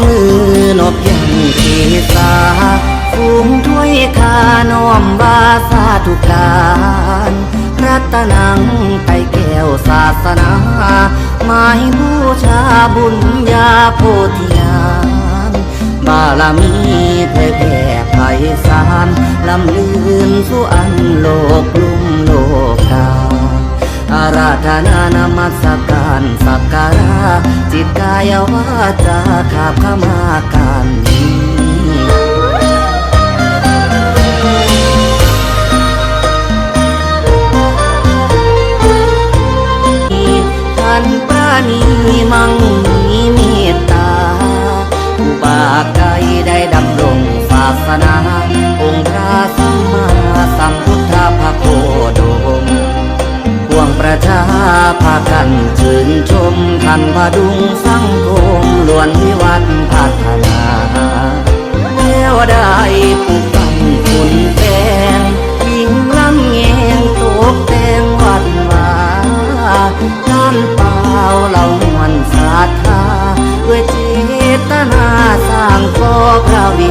มือนบยังเกษาฝูงถ้วยคาน้อมบาสาธุการรัตนังไตแก้วศาสนาหมายบูชาบุญญาโพธิญาณบารมีเผยแผ่ไพศาลลำลืนสู่อันโลกลุ่มโลกาอาราธนานมัสการสักการะจิตกายวาจาขาบขมาการนี้ท่านปราณีมั่งมีเมตตาผู้บาไกลได้ดำรงศาสนาองค์พระสัมมาสัมพุทธภโคดมพวงประชาพากันชื่นชมท่านพดุงสังคมล้วนวิวัฒน์พัฒนาแล้วได้ปลูกปั้นคุณแปลงยิ่งลำแงงตกแต่งวัดวาท่านเป่าเหล่ามวลศรัทธาด้วยเจตนาสร้างก่อพระวิ